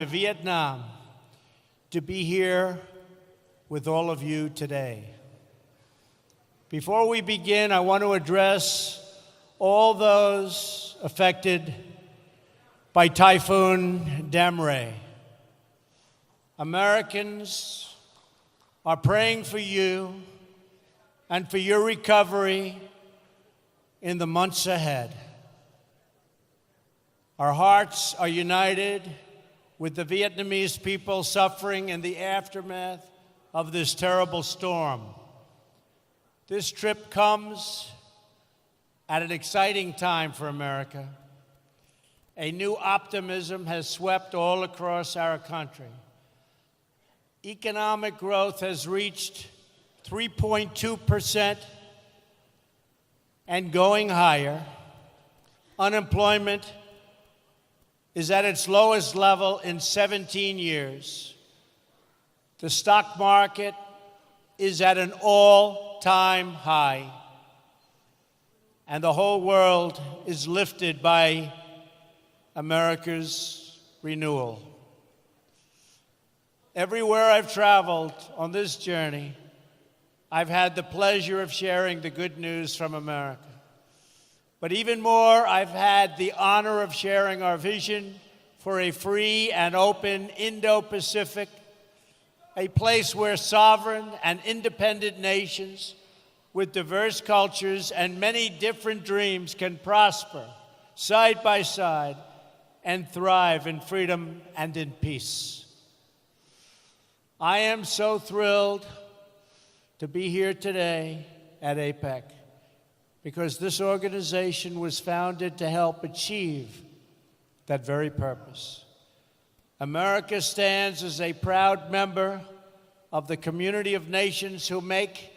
to Vietnam to be here with all of you today. Before we begin, I want to address all those affected by Typhoon Damre. Americans are praying for you and for your recovery in the months ahead. Our hearts are united with the Vietnamese people suffering in the aftermath of this terrible storm. This trip comes at an exciting time for America. A new optimism has swept all across our country. Economic growth has reached 3.2% and going higher. Unemployment is at its lowest level in 17 years. The stock market is at an all-time high. And the whole world is lifted by America's renewal. Everywhere I've traveled on this journey, I've had the pleasure of sharing the good news from America. But even more, I've had the honor of sharing our vision for a free and open Indo-Pacific, a place where sovereign and independent nations with diverse cultures and many different dreams can prosper side by side and thrive in freedom and in peace. I am so thrilled to be here today at APEC, because this organization was founded to help achieve that very purpose. America stands as a proud member of the community of nations who make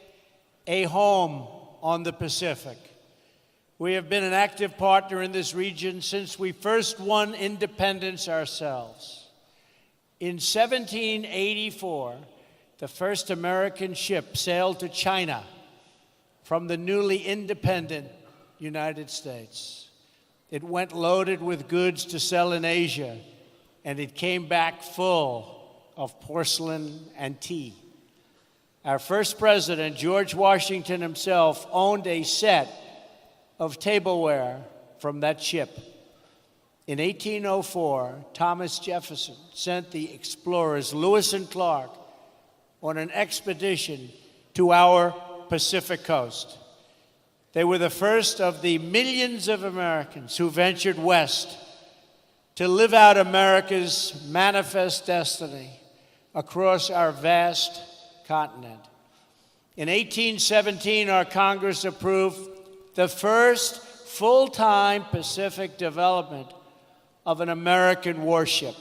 a home on the Pacific. We have been an active partner in this region since we first won independence ourselves. In 1784, the first American ship sailed to China from the newly independent United States. It went loaded with goods to sell in Asia, and it came back full of porcelain and tea. Our first president, George Washington himself, owned a set of tableware from that ship. In 1804, Thomas Jefferson sent the explorers Lewis and Clark on an expedition to our Pacific coast. They were the first of the millions of Americans who ventured west to live out America's manifest destiny across our vast continent. In 1817, our Congress approved the first full-time Pacific development of an American warship.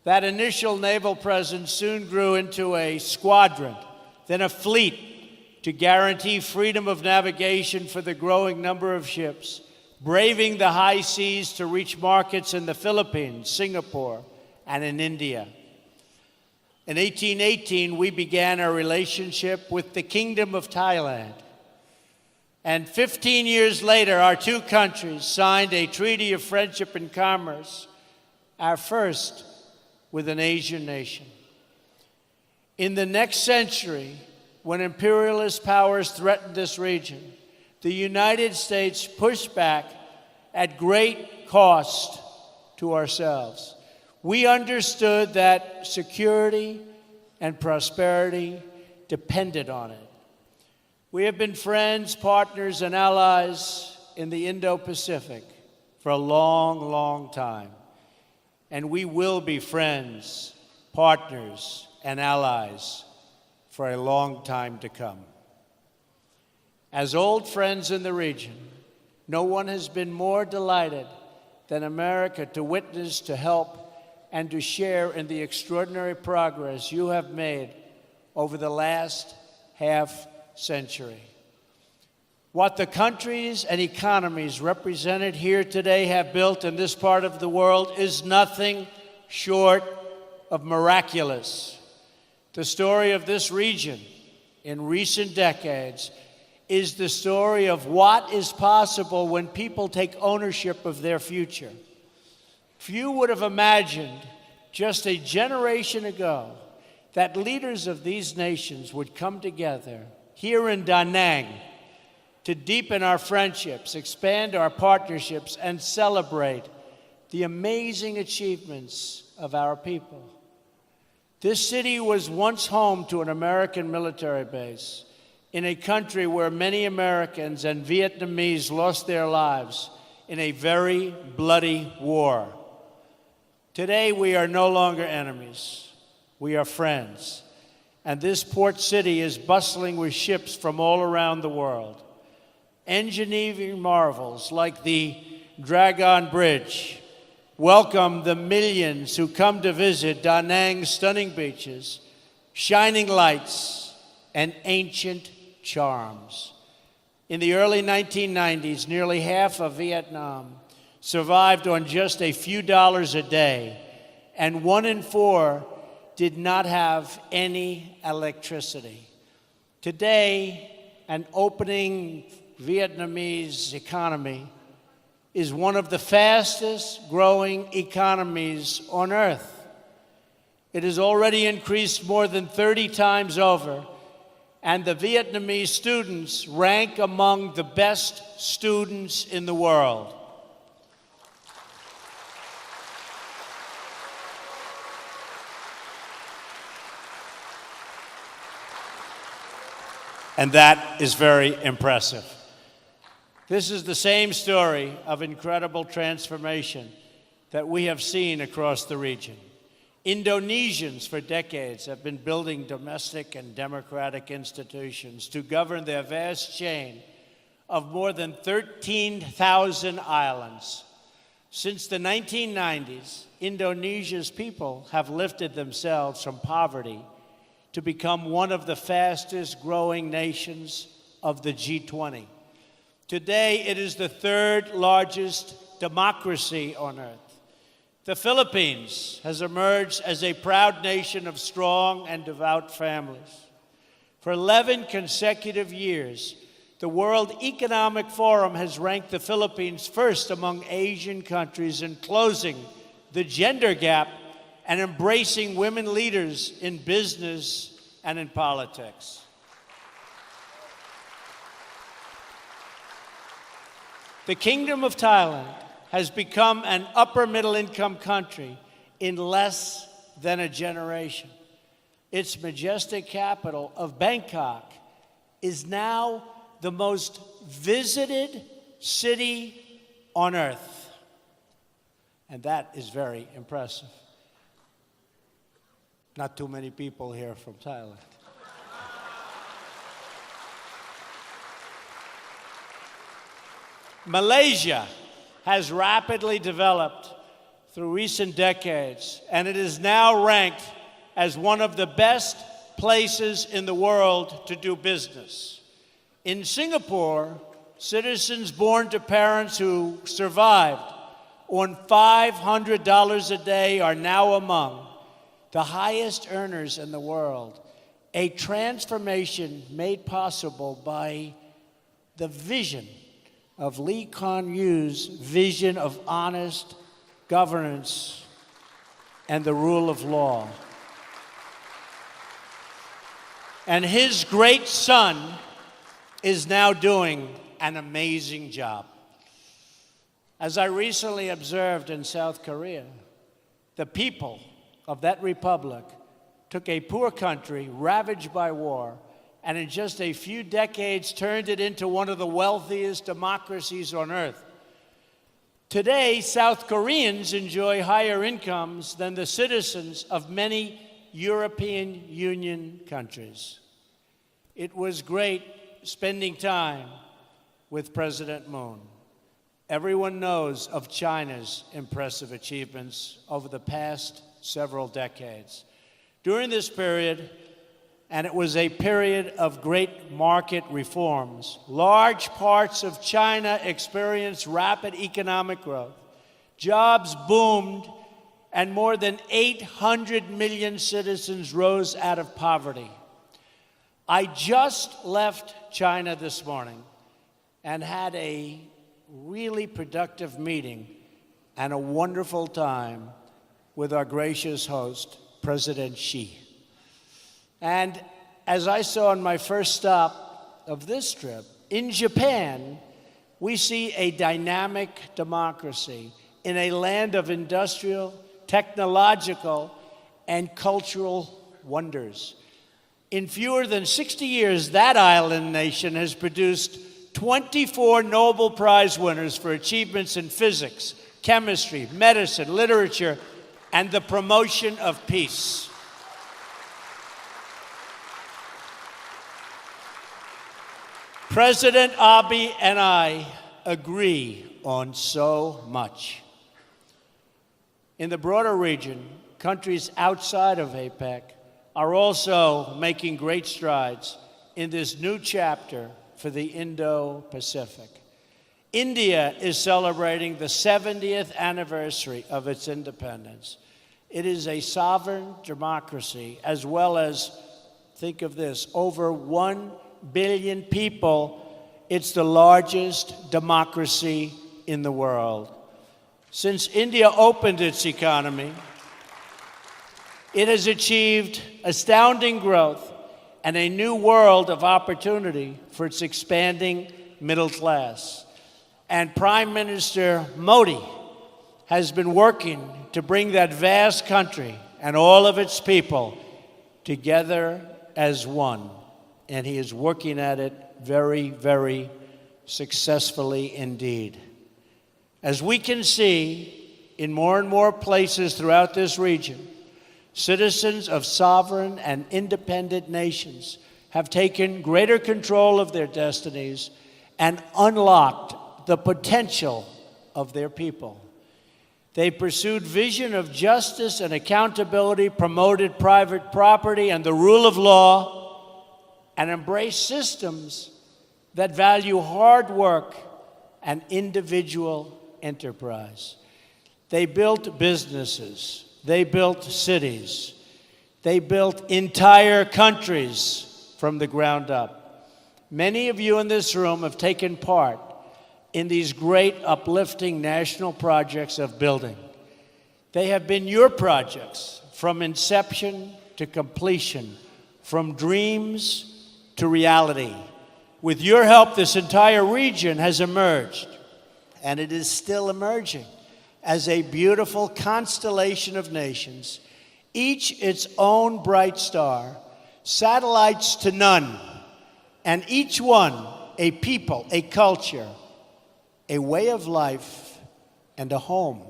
That initial naval presence soon grew into a squadron, then a fleet, to guarantee freedom of navigation for the growing number of ships, braving the high seas to reach markets in the Philippines, Singapore, and in India. In 1818, we began our relationship with the Kingdom of Thailand. And 15 years later, our two countries signed a treaty of friendship and commerce, our first with an Asian nation. In the next century, when imperialist powers threatened this region, the United States pushed back at great cost to ourselves. We understood that security and prosperity depended on it. We have been friends, partners, and allies in the Indo-Pacific for a long, long time. And we will be friends, partners, and allies for a long time to come. As old friends in the region, no one has been more delighted than America to witness, to help, and to share in the extraordinary progress you have made over the last half-century. What the countries and economies represented here today have built in this part of the world is nothing short of miraculous. The story of this region in recent decades is the story of what is possible when people take ownership of their future. Few would have imagined just a generation ago that leaders of these nations would come together here in Da Nang to deepen our friendships, expand our partnerships, and celebrate the amazing achievements of our people. This city was once home to an American military base in a country where many Americans and Vietnamese lost their lives in a very bloody war. Today, we are no longer enemies. We are friends. And this port city is bustling with ships from all around the world. Engineering marvels like the Dragon Bridge welcome the millions who come to visit Da Nang's stunning beaches, shining lights, and ancient charms. In the early 1990s, nearly half of Vietnam survived on just a few dollars a day, and 1 in 4 did not have any electricity. Today, an opening Vietnamese economy is one of the fastest growing economies on earth. It has already increased more than 30 times over, and the Vietnamese students rank among the best students in the world. And that is very impressive. This is the same story of incredible transformation that we have seen across the region. Indonesians for decades have been building domestic and democratic institutions to govern their vast chain of more than 13,000 islands. Since the 1990s, Indonesia's people have lifted themselves from poverty to become one of the fastest growing nations of the G20. Today, it is the third largest democracy on earth. The Philippines has emerged as a proud nation of strong and devout families. For 11 consecutive years, the World Economic Forum has ranked the Philippines first among Asian countries in closing the gender gap and embracing women leaders in business and in politics. The Kingdom of Thailand has become an upper middle income country in less than a generation. Its majestic capital of Bangkok is now the most visited city on earth. And that is very impressive. Not too many people here from Thailand. Malaysia has rapidly developed through recent decades, and it is now ranked as one of the best places in the world to do business. In Singapore, citizens born to parents who survived on $500 a day are now among the highest earners in the world, a transformation made possible by the vision of Lee Kuan Yew's vision of honest governance and the rule of law. And his great son is now doing an amazing job. As I recently observed in South Korea, the people of that republic took a poor country ravaged by war and in just a few decades turned it into one of the wealthiest democracies on earth. Today, South Koreans enjoy higher incomes than the citizens of many European Union countries. It was great spending time with President Moon. Everyone knows of China's impressive achievements over the past several decades. During this period, and it was a period of great market reforms, large parts of China experienced rapid economic growth. Jobs boomed, and more than 800 million citizens rose out of poverty. I just left China this morning and had a really productive meeting and a wonderful time with our gracious host, President Xi. And as I saw on my first stop of this trip, in Japan, we see a dynamic democracy in a land of industrial, technological, and cultural wonders. In fewer than 60 years, that island nation has produced 24 Nobel Prize winners for achievements in physics, chemistry, medicine, literature, and the promotion of peace. President Abe and I agree on so much. In the broader region, countries outside of APEC are also making great strides in this new chapter for the Indo-Pacific. India is celebrating the 70th anniversary of its independence. It is a sovereign democracy, as well as, think of this, over 1 billion people. It's the largest democracy in the world. Since India opened its economy, it has achieved astounding growth and a new world of opportunity for its expanding middle class. And Prime Minister Modi has been working to bring that vast country and all of its people together as one. And he is working at it very, very successfully indeed. As we can see in more and more places throughout this region, citizens of sovereign and independent nations have taken greater control of their destinies and unlocked the potential of their people. They pursued vision of justice and accountability, promoted private property and the rule of law, and embraced systems that value hard work and individual enterprise. They built businesses. They built cities. They built entire countries from the ground up. Many of you in this room have taken part in these great uplifting national projects of building. They have been your projects from inception to completion, from dreams to reality. With your help, this entire region has emerged, and it is still emerging, as a beautiful constellation of nations, each its own bright star, satellites to none, and each one a people, a culture, a way of life, and a home.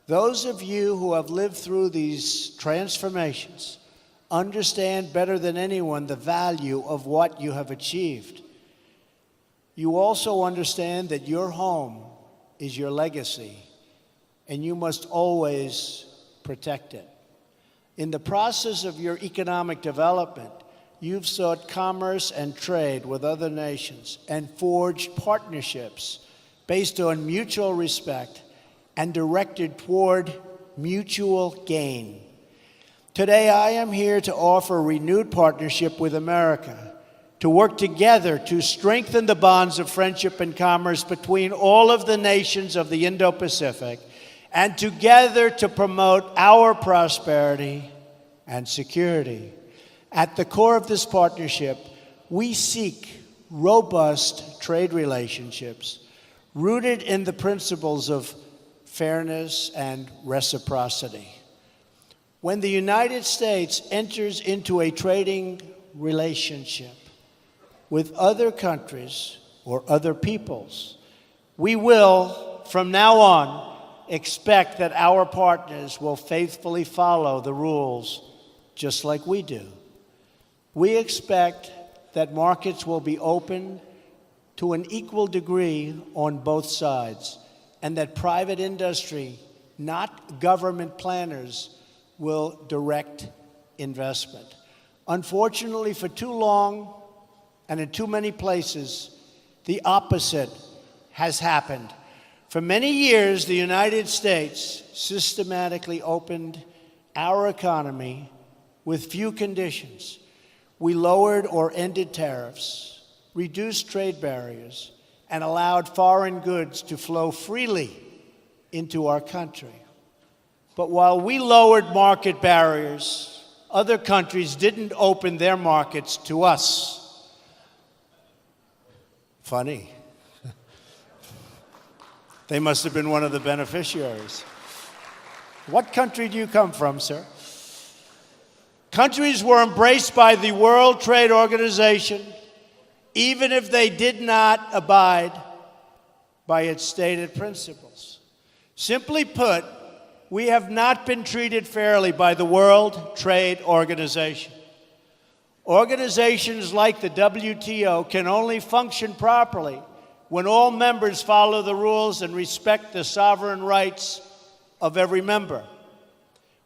Those of you who have lived through these transformations understand better than anyone the value of what you have achieved. You also understand that your home is your legacy, and you must always protect it. In the process of your economic development, you've sought commerce and trade with other nations and forged partnerships based on mutual respect and directed toward mutual gain. Today, I am here to offer renewed partnership with America, to work together to strengthen the bonds of friendship and commerce between all of the nations of the Indo-Pacific, and together to promote our prosperity and security. At the core of this partnership, we seek robust trade relationships rooted in the principles of fairness and reciprocity. When the United States enters into a trading relationship with other countries or other peoples, we will, from now on, expect that our partners will faithfully follow the rules just like we do. We expect that markets will be open to an equal degree on both sides, and that private industry, not government planners, will direct investment. Unfortunately, for too long and in too many places, the opposite has happened. For many years, the United States systematically opened our economy with few conditions. We lowered or ended tariffs, reduced trade barriers, and allowed foreign goods to flow freely into our country. But while we lowered market barriers, other countries didn't open their markets to us. Funny. They must have been one of the beneficiaries. What country do you come from, sir? Countries were embraced by the World Trade Organization, even if they did not abide by its stated principles. Simply put, we have not been treated fairly by the World Trade Organization. Organizations like the WTO can only function properly when all members follow the rules and respect the sovereign rights of every member.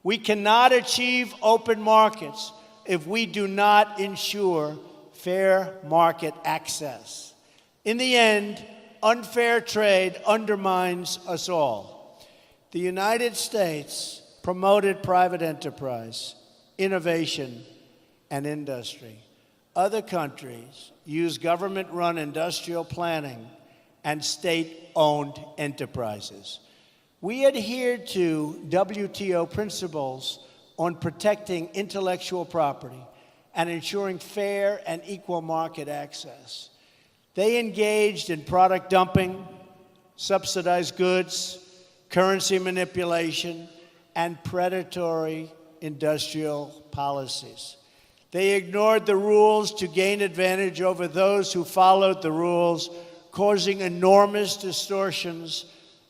We cannot achieve open markets if we do not ensure fair market access. In the end, unfair trade undermines us all. The United States promoted private enterprise, innovation, and industry. Other countries use government-run industrial planning and state-owned enterprises. We adhere to WTO principles on protecting intellectual property and ensuring fair and equal market access. They engaged in product dumping, subsidized goods, currency manipulation, and predatory industrial policies. They ignored the rules to gain advantage over those who followed the rules, causing enormous distortions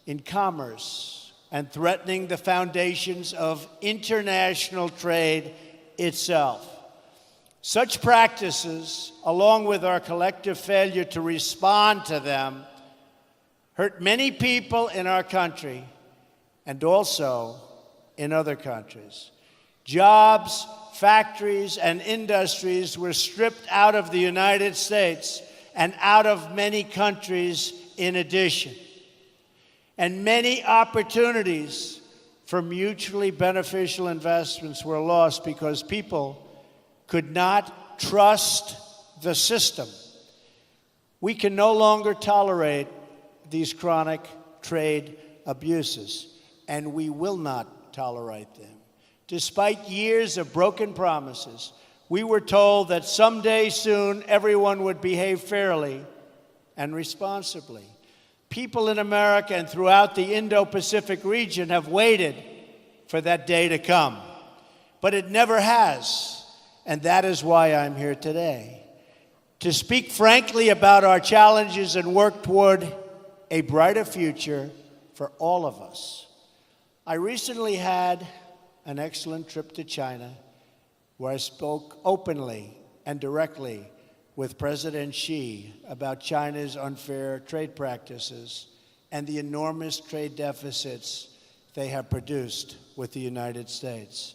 in commerce and threatening the foundations of international trade itself. Such practices, along with our collective failure to respond to them, hurt many people in our country and also in other countries. Jobs, factories, and industries were stripped out of the United States and out of many countries in addition. And many opportunities for mutually beneficial investments were lost because people could not trust the system. We can no longer tolerate these chronic trade abuses, and we will not tolerate them. Despite years of broken promises, we were told that someday soon everyone would behave fairly and responsibly. People in America and throughout the Indo-Pacific region have waited for that day to come. But it never has, and that is why I'm here today. To speak frankly about our challenges and work toward a brighter future for all of us. I recently had an excellent trip to China, where I spoke openly and directly with President Xi about China's unfair trade practices and the enormous trade deficits they have produced with the United States.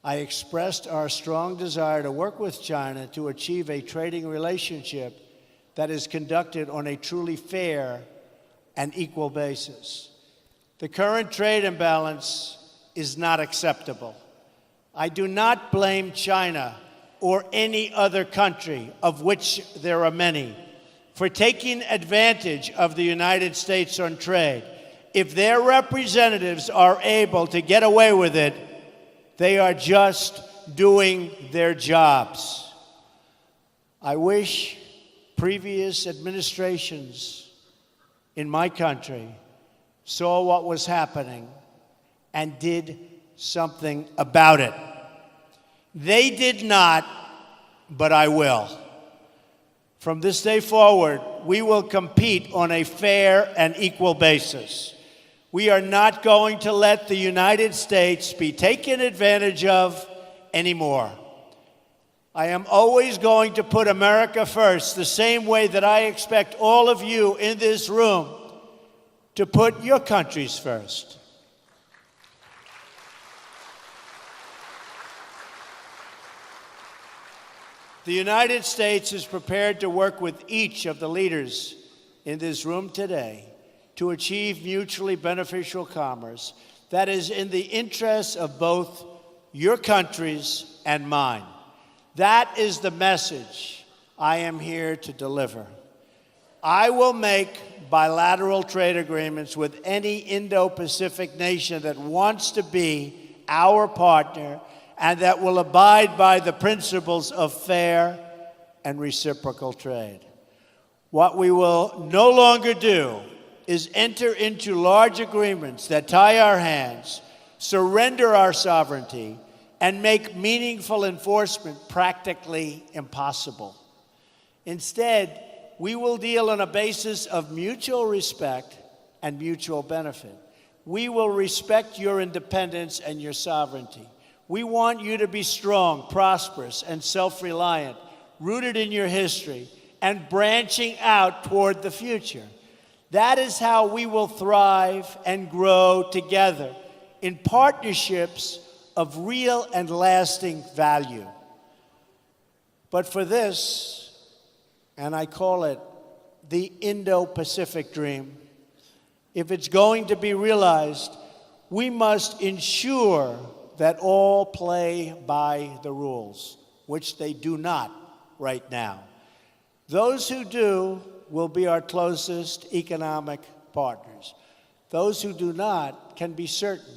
I expressed our strong desire to work with China to achieve a trading relationship that is conducted on a truly fair and equal basis. The current trade imbalance is not acceptable. I do not blame China or any other country, of which there are many, for taking advantage of the United States on trade. If their representatives are able to get away with it, they are just doing their jobs. I wish previous administrations in my country saw what was happening and did something about it. They did not, but I will. From this day forward, we will compete on a fair and equal basis. We are not going to let the United States be taken advantage of anymore. I am always going to put America first, the same way that I expect all of you in this room to put your countries first. The United States is prepared to work with each of the leaders in this room today to achieve mutually beneficial commerce that is in the interests of both your countries and mine. That is the message I am here to deliver. I will make bilateral trade agreements with any Indo-Pacific nation that wants to be our partner and that will abide by the principles of fair and reciprocal trade. What we will no longer do is enter into large agreements that tie our hands, surrender our sovereignty, and make meaningful enforcement practically impossible. Instead, we will deal on a basis of mutual respect and mutual benefit. We will respect your independence and your sovereignty. We want you to be strong, prosperous, and self-reliant, rooted in your history, and branching out toward the future. That is how we will thrive and grow together in partnerships of real and lasting value. But for this, and I call it the Indo-Pacific dream, if it's going to be realized, we must ensure that all play by the rules, which they do not right now. Those who do will be our closest economic partners. Those who do not can be certain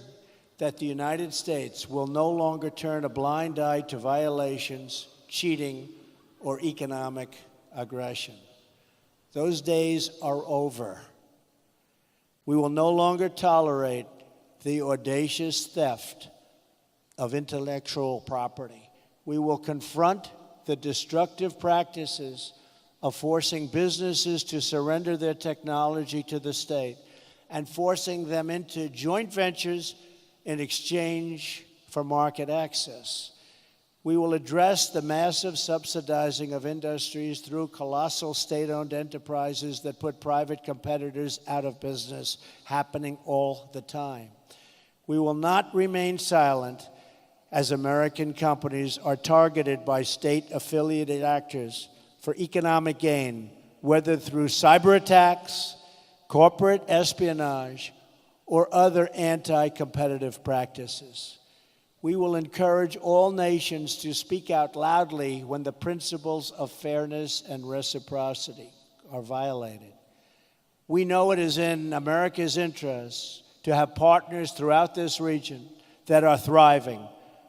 that the United States will no longer turn a blind eye to violations, cheating, or economic aggression. Those days are over. We will no longer tolerate the audacious theft of intellectual property. We will confront the destructive practices of forcing businesses to surrender their technology to the state and forcing them into joint ventures in exchange for market access. We will address the massive subsidizing of industries through colossal state-owned enterprises that put private competitors out of business, happening all the time. We will not remain silent as American companies are targeted by state-affiliated actors for economic gain, whether through cyber attacks, corporate espionage, or other anti-competitive practices. We will encourage all nations to speak out loudly when the principles of fairness and reciprocity are violated. We know it is in America's interest to have partners throughout this region that are thriving,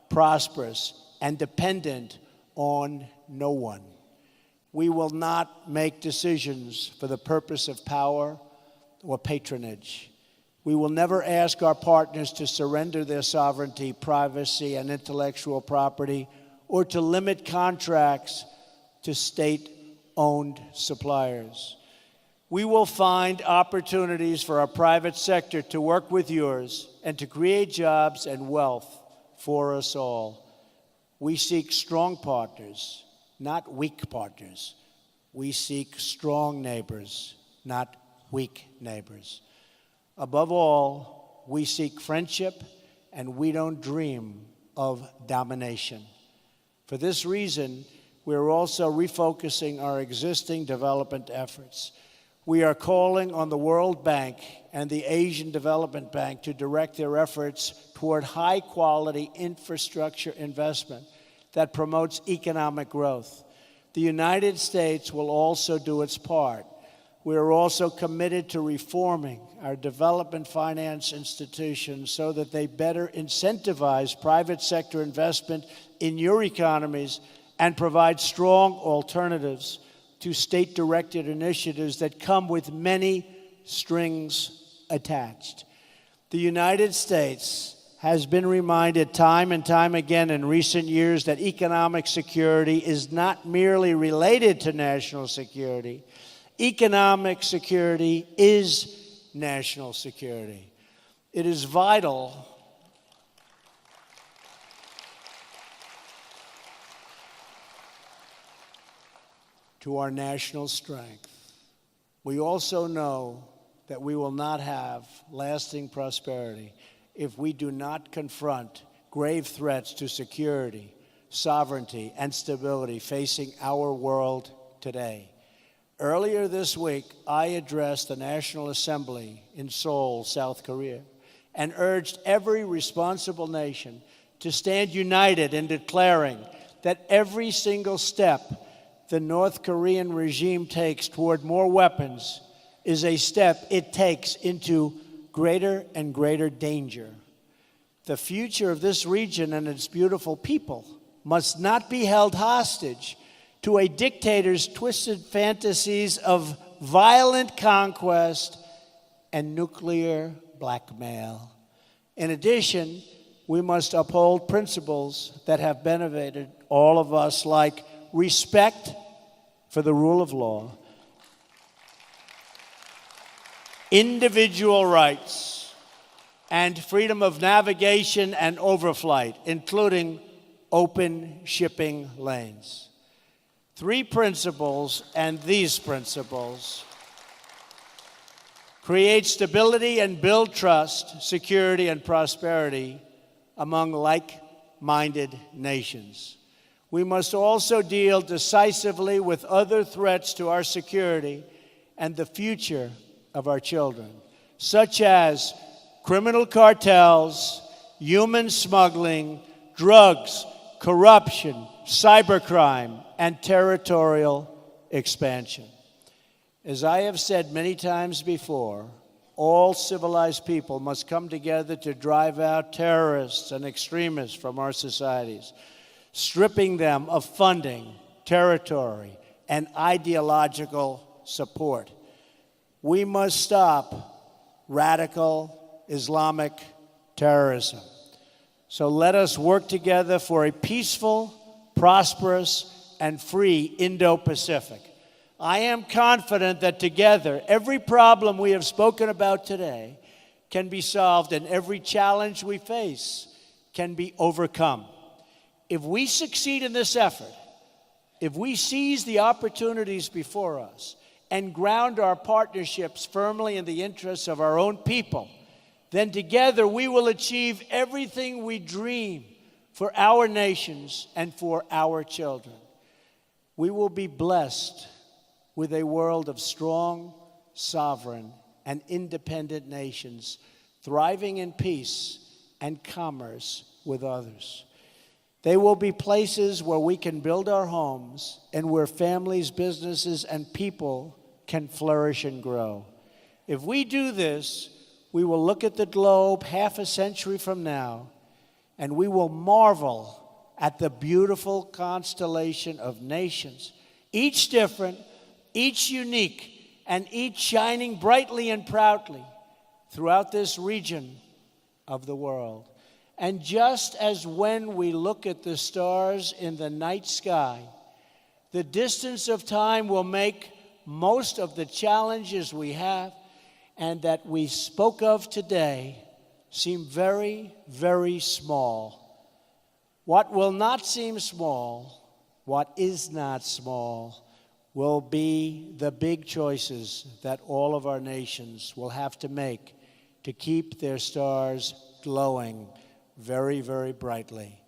prosperous, and dependent on no one. We will not make decisions for the purpose of power or patronage. We will never ask our partners to surrender their sovereignty, privacy, and intellectual property, or to limit contracts to state-owned suppliers. We will find opportunities for our private sector to work with yours and to create jobs and wealth for us all. We seek strong partners, not weak partners. We seek strong neighbors, not weak neighbors. Above all, we seek friendship, and we don't dream of domination. For this reason, we're also refocusing our existing development efforts. We are calling on the World Bank and the Asian Development Bank to direct their efforts toward high-quality infrastructure investment that promotes economic growth. The United States will also do its part. We are also committed to reforming our development finance institutions so that they better incentivize private sector investment in your economies and provide strong alternatives to state-directed initiatives that come with many strings attached. The United States has been reminded time and time again in recent years that economic security is not merely related to national security. Economic security is national security. It is vital to our national strength. We also know that we will not have lasting prosperity if we do not confront grave threats to security, sovereignty, and stability facing our world today. Earlier this week, I addressed the National Assembly in Seoul, South Korea, and urged every responsible nation to stand united in declaring that every single step the North Korean regime takes toward more weapons is a step it takes into greater and greater danger. The future of this region and its beautiful people must not be held hostage to a dictator's twisted fantasies of violent conquest and nuclear blackmail. In addition, we must uphold principles that have benefited all of us, like respect for the rule of law, individual rights, and freedom of navigation and overflight, including open shipping lanes. 3 principles, and these principles create stability and build trust, security, and prosperity among like-minded nations. We must also deal decisively with other threats to our security and the future of our children, such as criminal cartels, human smuggling, drugs, corruption, cybercrime, and territorial expansion. As I have said many times before, all civilized people must come together to drive out terrorists and extremists from our societies, stripping them of funding, territory, and ideological support. We must stop radical Islamic terrorism. So let us work together for a peaceful, prosperous, and free Indo-Pacific. I am confident that together, every problem we have spoken about today can be solved and every challenge we face can be overcome. If we succeed in this effort, if we seize the opportunities before us and ground our partnerships firmly in the interests of our own people, then together we will achieve everything we dream for our nations and for our children. We will be blessed with a world of strong, sovereign, and independent nations thriving in peace and commerce with others. They will be places where we can build our homes and where families, businesses, and people can flourish and grow. If we do this, we will look at the globe half a century from now, and we will marvel at the beautiful constellation of nations, each different, each unique, and each shining brightly and proudly throughout this region of the world. And just as when we look at the stars in the night sky, the distance of time will make most of the challenges we have and that we spoke of today seem very, very small. What will not seem small, what is not small, will be the big choices that all of our nations will have to make to keep their stars glowing very, very brightly.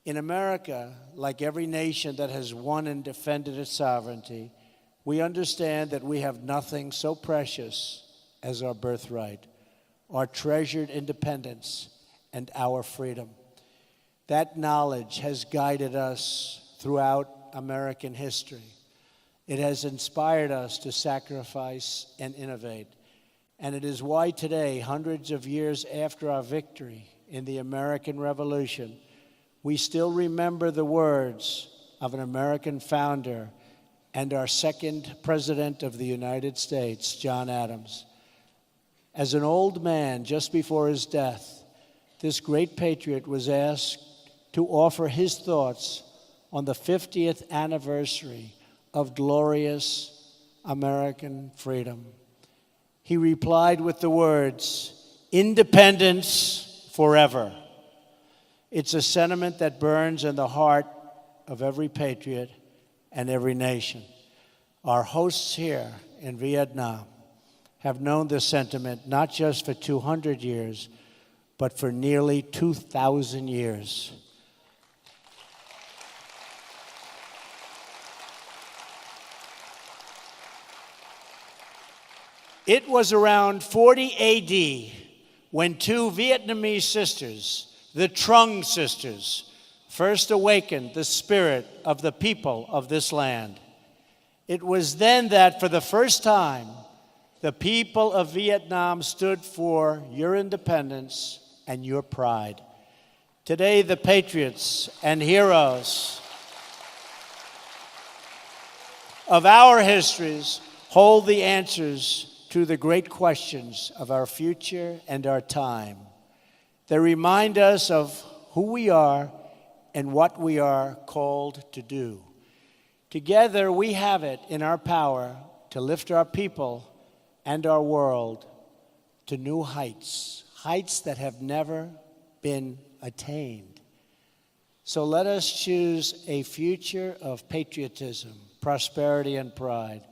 In America, like every nation that has won and defended its sovereignty, we understand that we have nothing so precious as our birthright, our treasured independence, and our freedom. That knowledge has guided us throughout American history. It has inspired us to sacrifice and innovate. And it is why today, hundreds of years after our victory in the American Revolution, we still remember the words of an American founder and our second president of the United States, John Adams. As an old man, just before his death, this great patriot was asked to offer his thoughts on the 50th anniversary of glorious American freedom. He replied with the words, "Independence forever." It's a sentiment that burns in the heart of every patriot and every nation. Our hosts here in Vietnam have known this sentiment not just for 200 years, but for nearly 2,000 years. It was around 40 AD when 2 Vietnamese sisters, the Trung sisters, first awakened the spirit of the people of this land. It was then that, for the first time, the people of Vietnam stood for your independence and your pride. Today, the patriots and heroes of our histories hold the answers to the great questions of our future and our time. They remind us of who we are and what we are called to do. Together, we have it in our power to lift our people and our world to new heights, heights that have never been attained. So let us choose a future of patriotism, prosperity, and pride.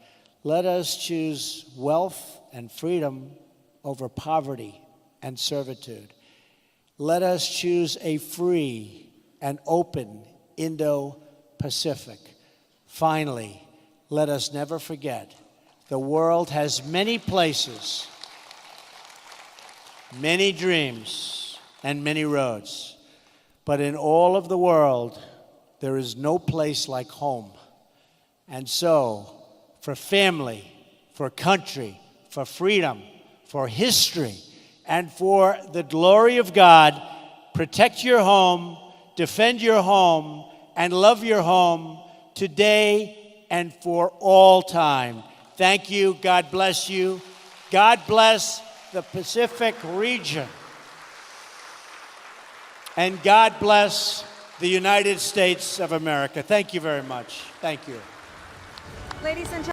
Let us choose wealth and freedom over poverty and servitude. Let us choose a free and open Indo-Pacific. Finally, let us never forget, the world has many places, many dreams, and many roads. But in all of the world, there is no place like home. And so, for family, for country, for freedom, for history, and for the glory of God, protect your home, defend your home, and love your home today and for all time. Thank you. God bless you. God bless the Pacific region. And God bless the United States of America. Thank you very much. Thank you. Ladies and gentlemen.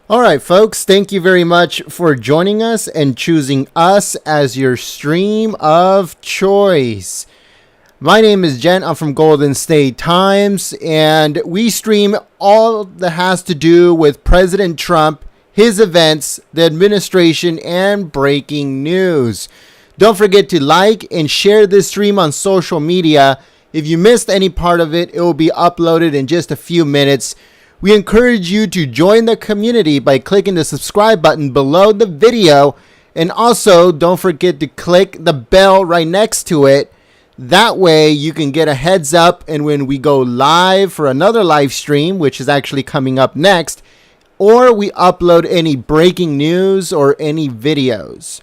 All right, folks, thank you very much for joining us and choosing us as your stream of choice. My name is Jen. I'm from Golden State Times, and we stream all that has to do with President Trump, his events, the administration, and breaking news. Don't forget to like and share this stream on social media. If you missed any part of it, it will be uploaded in just a few minutes. We encourage you to join the community by clicking the subscribe button below the video. And also, don't forget to click the bell right next to it. That way, you can get a heads up. And when we go live for another live stream, which is actually coming up next, or we upload any breaking news or any videos.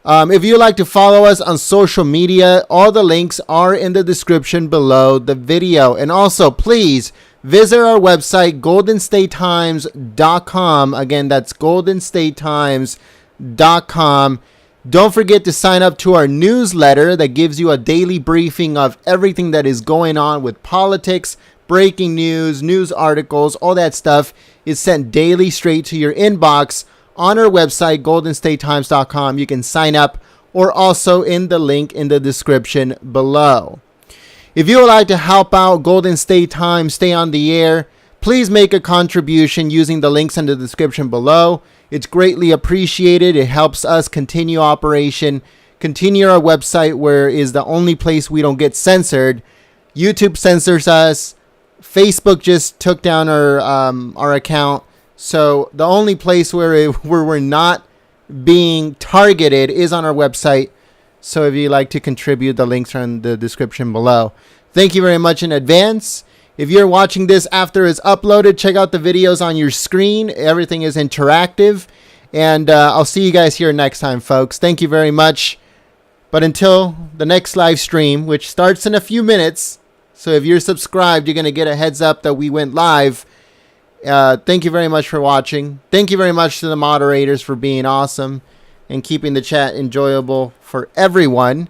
If you'd like to follow us on social media, all the links are in the description below the video. And also, please visit our website, goldenstatetimes.com. Again, that's goldenstatetimes.com. Don't forget to sign up to our newsletter that gives you a daily briefing of everything that is going on with politics, breaking news, news articles, all that stuff is sent daily straight to your inbox on our website, goldenstatetimes.com. You can sign up, or also in the link in the description below. If you would like to help out Golden State Times stay on the air, please make a contribution using the links in the description below. It's greatly appreciated. It helps us continue operation, continue our website, where is the only place we don't get censored. YouTube censors us. Facebook just took down our account. So the only place where we're not being targeted is on our website. So if you'd like to contribute, the links are in the description below. Thank you very much in advance. If you're watching this after it's uploaded, check out the videos on your screen. Everything is interactive. And I'll see you guys here next time, folks. Thank you very much. But until the next live stream, which starts in a few minutes. So if you're subscribed, you're going to get a heads up that we went live. Thank you very much for watching. Thank you very much to the moderators for being awesome and keeping the chat enjoyable for everyone.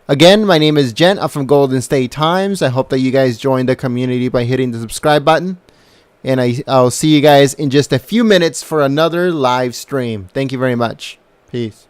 Again, my name is Jen. I'm from Golden State Times. I hope that you guys join the community by hitting the subscribe button. And I'll see you guys in just a few minutes for another live stream. Thank you very much. Peace.